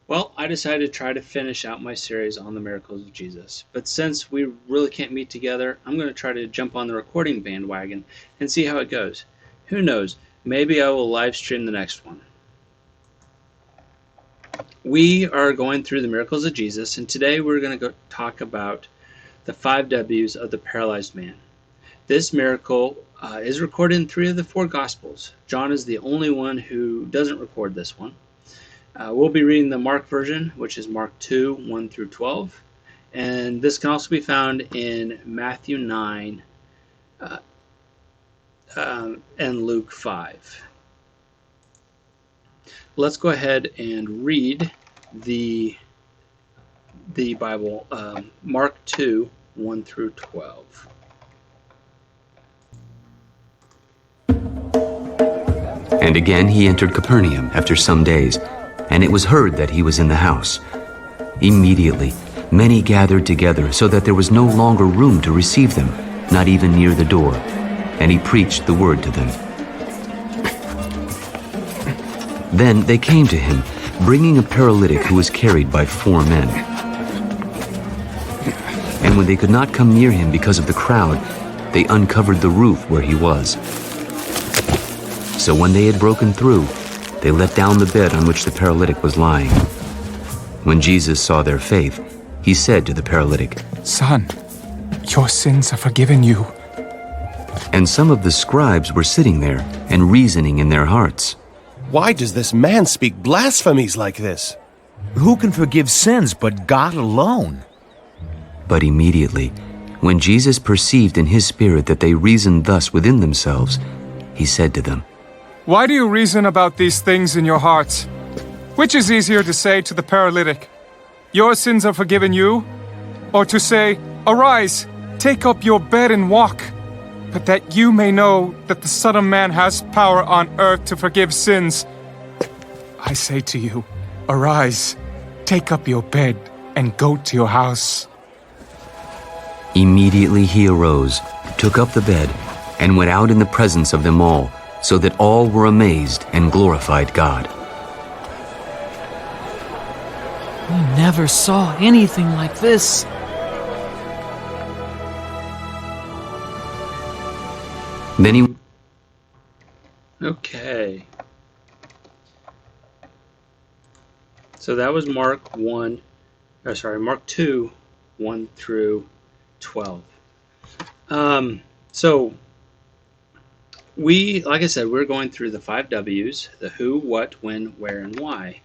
Well, I decided to try to finish out my series on the miracles of Jesus. But since we really can't meet together, I'm going to try to jump on the recording bandwagon and see how it goes. Who knows? Maybe I will live stream the next one. We are going through the miracles of Jesus, and today we're going to talk about the 5 W's of the paralyzed man. This miracle is recorded in 3 of the 4 Gospels. John is the only one who doesn't record this one. We'll be reading the Mark version, which is Mark 2, 1 through 12. And this can also be found in Matthew 9 and Luke 5. Let's go ahead and read the Bible, Mark 2, 1 through 12. And again he entered Capernaum after some days, and it was heard that he was in the house. Immediately many gathered together, so that there was no longer room to receive them, not even near the door, and he preached the word to them. Then they came to him, bringing a paralytic who was carried by 4 men. And when they could not come near him because of the crowd, they uncovered the roof where he was. So when they had broken through, they let down the bed on which the paralytic was lying. When Jesus saw their faith, he said to the paralytic, "Son, your sins are forgiven you." And some of the scribes were sitting there and reasoning in their hearts, "Why does this man speak blasphemies like this? Who can forgive sins but God alone?" But immediately, when Jesus perceived in his spirit that they reasoned thus within themselves, he said to them, Why do you reason about these things in your hearts? Which is easier to say to the paralytic, "Your sins are forgiven you," or to say, "Arise, take up your bed and walk"? But that you may know that the Son of Man has power on earth to forgive sins, I say to you, arise, take up your bed, and go to your house. Immediately he arose, took up the bed, and went out in the presence of them all, so that all were amazed and glorified God. We never saw anything like this. Then he... Okay. So that was Mark 2, 1 through 12. So like I said, we're going through the 5 W's, the who, what, when, where, and why.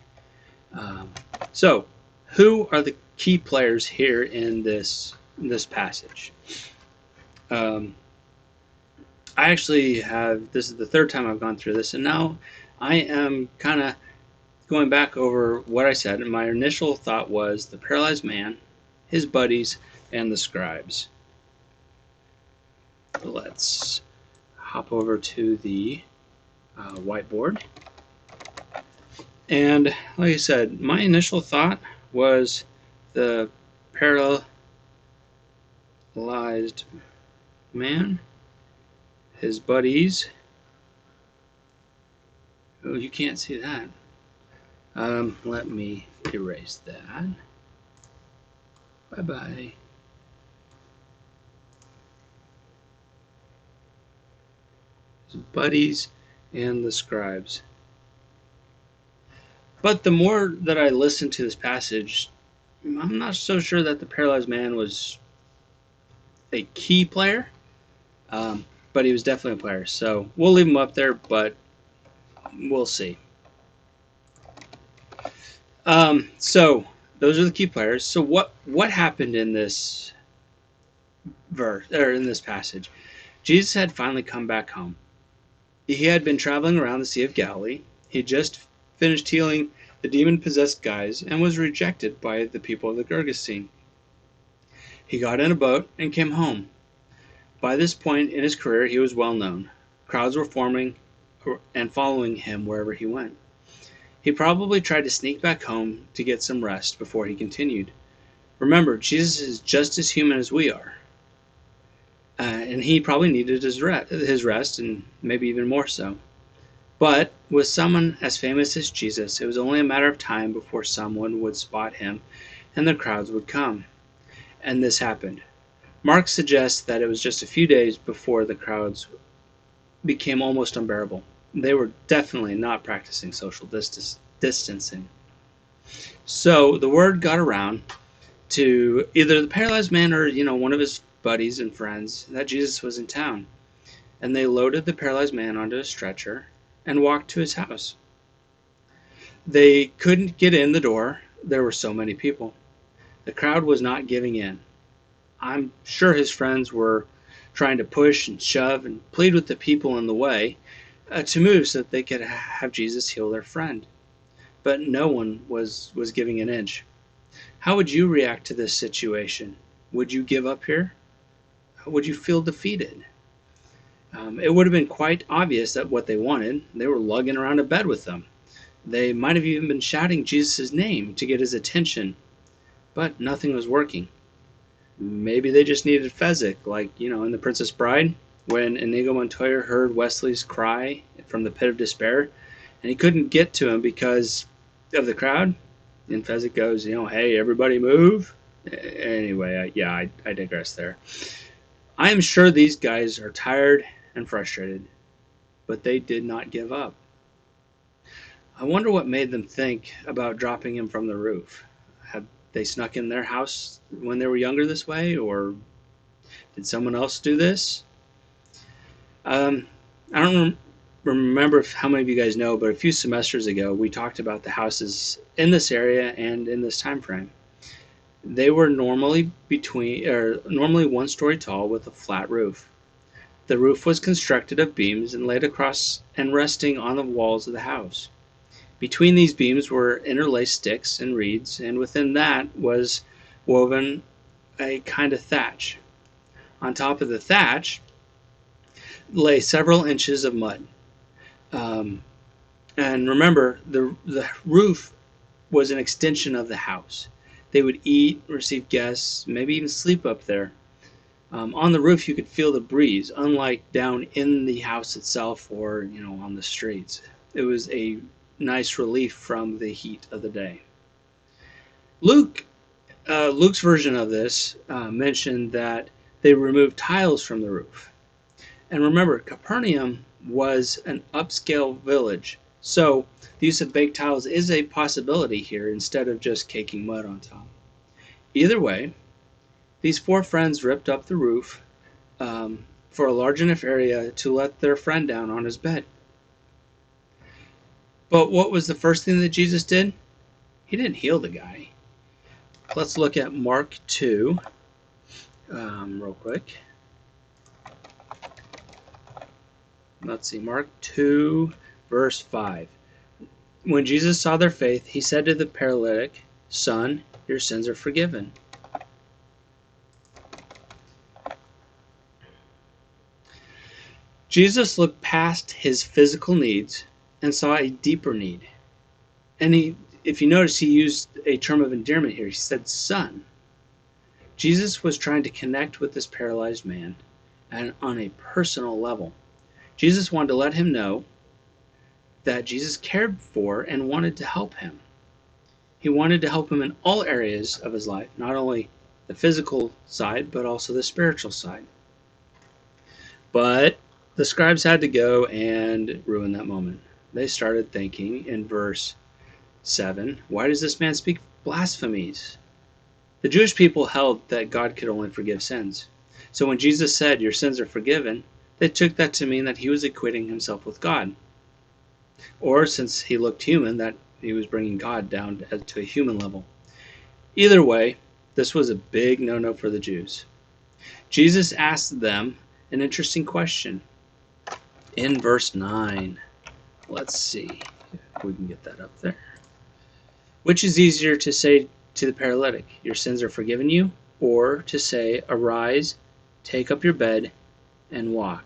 So who are the key players here in this passage? I actually this is the 3rd time I've gone through this, and now I am kind of going back over what I said, and my initial thought was the paralyzed man, his buddies, and the scribes. Let's hop over to the whiteboard. And like I said, my initial thought was the paralyzed man, his buddies. Oh, you can't see that. Let me erase that. Bye-bye. His buddies and the scribes. But the more that I listened to this passage, I'm not so sure that the paralyzed man was a key player, but he was definitely a player. So we'll leave him up there, but we'll see. So those are the key players. So what happened in this verse, or in this passage? Jesus had finally come back home. He had been traveling around the Sea of Galilee. He had just finished healing the demon-possessed guys and was rejected by the people of the Gergesene. He got in a boat and came home. By this point in his career, he was well known. Crowds were forming and following him wherever he went. He probably tried to sneak back home to get some rest before he continued. Remember, Jesus is just as human as we are. And he probably needed his rest, and maybe even more so. But with someone as famous as Jesus, it was only a matter of time before someone would spot him and the crowds would come. And this happened. Mark suggests that it was just a few days before the crowds became almost unbearable. They were definitely not practicing social distancing. So the word got around to either the paralyzed man or, one of his buddies and friends that Jesus was in town. And they loaded the paralyzed man onto a stretcher and walked to his house. They couldn't get in the door. There were so many people. The crowd was not giving in. I'm sure his friends were trying to push and shove and plead with the people in the way to move so that they could have Jesus heal their friend. But no one was giving an inch. How would you react to this situation? Would you give up here? Would you feel defeated? It would have been quite obvious that what they wanted, they were lugging around a bed with them. They might have even been shouting Jesus' name to get his attention, but nothing was working. Maybe they just needed Fezzik, like, in The Princess Bride, when Inigo Montoya heard Wesley's cry from the pit of despair, and he couldn't get to him because of the crowd. And Fezzik goes, hey, everybody move. Anyway, I digress there. I am sure these guys are tired and frustrated, but they did not give up. I wonder what made them think about dropping him from the roof. Had they snuck in their house when they were younger this way, or did someone else do this? I don't remember how many of you guys know, but a few semesters ago we talked about the houses in this area and in this time frame. They were normally one story tall with a flat roof. The roof was constructed of beams and laid across and resting on the walls of the house. Between these beams were interlaced sticks and reeds, and within that was woven a kind of thatch. On top of the thatch lay several inches of mud. And remember, the roof was an extension of the house. They would eat, receive guests, maybe even sleep up there. On the roof, you could feel the breeze, unlike down in the house itself or, on the streets. It was a nice relief from the heat of the day. Luke's version of this mentioned that they removed tiles from the roof. And remember, Capernaum was an upscale village, so the use of baked tiles is a possibility here instead of just caking mud on top. Either way, these four friends ripped up the roof for a large enough area to let their friend down on his bed. But what was the first thing that Jesus did? He didn't heal the guy. Let's look at Mark 2 real quick. Let's see, Mark 2, verse 5. When Jesus saw their faith, he said to the paralytic, "Son, your sins are forgiven." Jesus looked past his physical needs and saw a deeper need. And if you notice, he used a term of endearment here. He said, "Son." Jesus was trying to connect with this paralyzed man and on a personal level. Jesus wanted to let him know that Jesus cared for and wanted to help him. He wanted to help him in all areas of his life, not only the physical side, but also the spiritual side. But the scribes had to go and ruin that moment. They started thinking in verse 7, why does this man speak blasphemies? The Jewish people held that God could only forgive sins. So when Jesus said, "Your sins are forgiven," they took that to mean that he was equating himself with God. Or, since he looked human, that he was bringing God down to a human level. Either way, this was a big no-no for the Jews. Jesus asked them an interesting question in verse 9. Let's see if we can get that up there. Which is easier to say to the paralytic, "Your sins are forgiven you," or to say, "Arise, take up your bed, and walk"?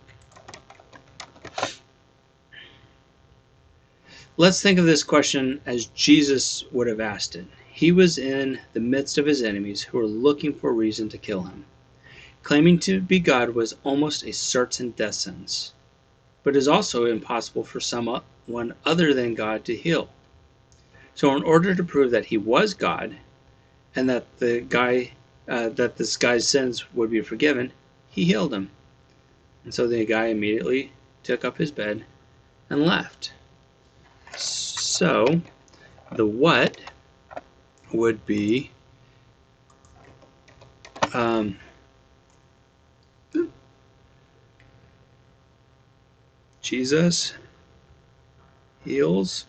Let's think of this question as Jesus would have asked it. He was in the midst of his enemies who were looking for a reason to kill him. Claiming to be God was almost a certain death sentence. but it is also impossible for someone other than God to heal. So in order to prove that he was God and that this guy's sins would be forgiven, he healed him. And so the guy immediately took up his bed and left. So the what would be Jesus heals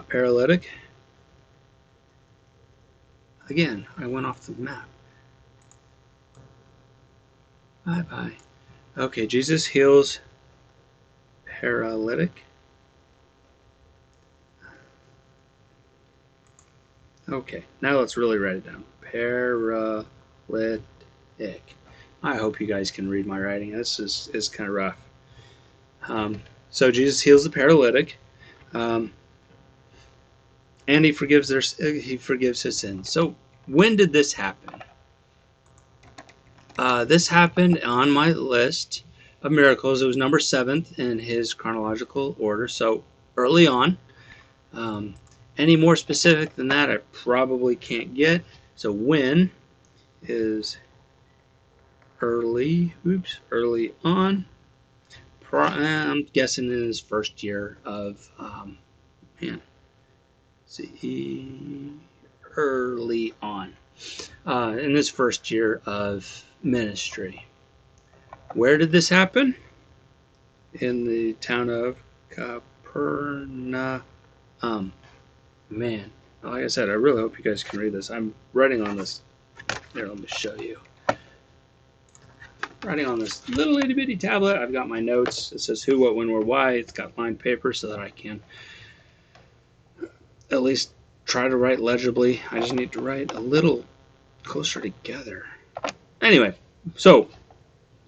paralytic. Again, I went off the map. Bye. Okay, Jesus heals paralytic. Okay, now let's really write it down. Paralytic. I hope you guys can read my writing. This is kind of rough. So Jesus heals the paralytic, and he forgives his sins. So when did this happen? This happened on my list of miracles. It was number 7th in his chronological order. So early on. Any more specific than that, I probably can't get. So when is early on. I'm guessing in his first year of, early on. In his first year of ministry. Where did this happen? In the town of Capernaum. Man, like I said, I really hope you guys can read this. I'm writing on this. Here, let me show you. Writing on this little itty bitty tablet. I've got my notes. It says who, what, when, where, why. It's got lined paper so that I can at least try to write legibly. I just need to write a little closer together. Anyway, so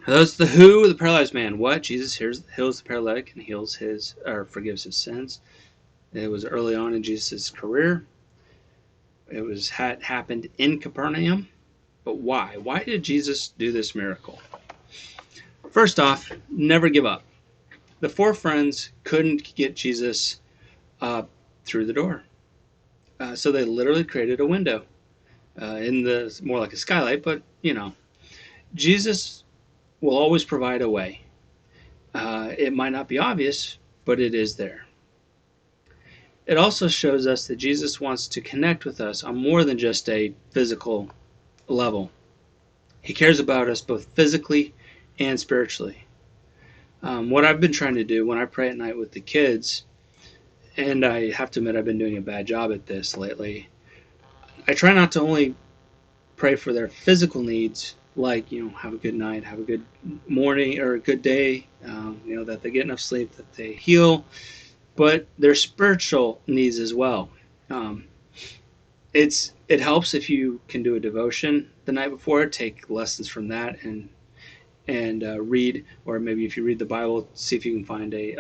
that's the who, the paralyzed man. What? Jesus heals the paralytic and forgives his sins. It was early on in Jesus' career. It had happened in Capernaum. But why? Why did Jesus do this miracle? First off, never give up. The 4 friends couldn't get Jesus through the door. So they literally created a window more like a skylight, but Jesus will always provide a way. It might not be obvious, but it is there. It also shows us that Jesus wants to connect with us on more than just a physical level. He cares about us both physically and spiritually. What I've been trying to do when I pray at night with the kids, and I have to admit I've been doing a bad job at this lately, I try not to only pray for their physical needs, like, have a good night, have a good morning or a good day, that they get enough sleep, that they heal, but their spiritual needs as well. It helps if you can do a devotion the night before, take lessons from that, and read, or maybe if you read the Bible, see if you can find a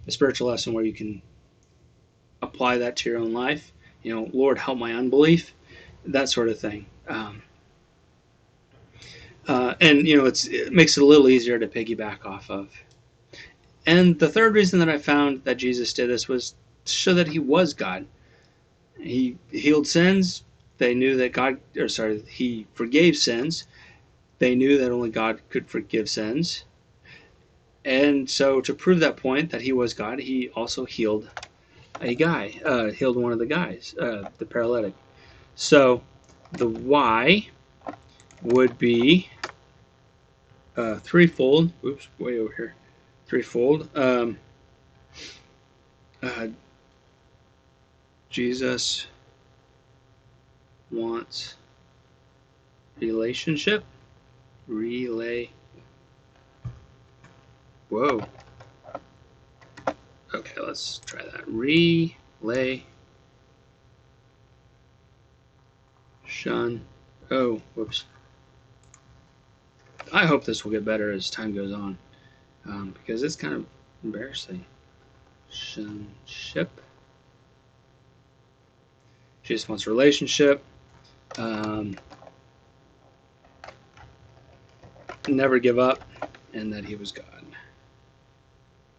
spiritual lesson where you can apply that to your own life. Lord, help my unbelief, that sort of thing. It makes it a little easier to piggyback off of. And the third reason that I found that Jesus did this was to show that he was God. He healed sins. They knew that he forgave sins. They knew that only God could forgive sins. And so to prove that point, that he was God, he also healed healed one of the guys, the paralytic. So the why would be threefold. Oops, way over here. Threefold. Jesus wants relationship. Whoa. Okay, let's try that. Oh, whoops. I hope this will get better as time goes on, because it's kind of embarrassing. Ship. Jesus wants relationship. never give up, and that he was God.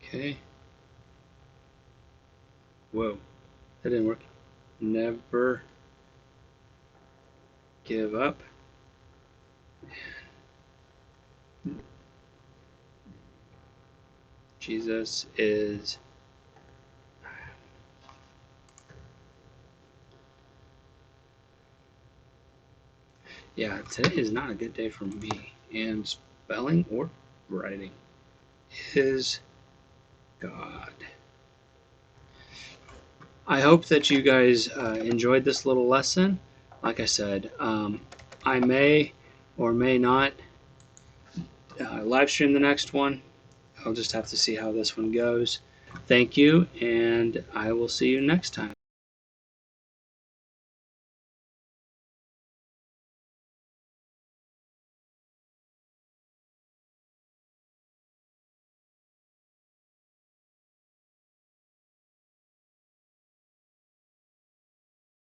Okay. Whoa, that didn't work. Never give up. Jesus is yeah, today is not a good day for me. And spelling or writing is God. I hope that you guys enjoyed this little lesson. Like I said, I may or may not live stream the next one. I'll just have to see how this one goes. Thank you, and I will see you next time.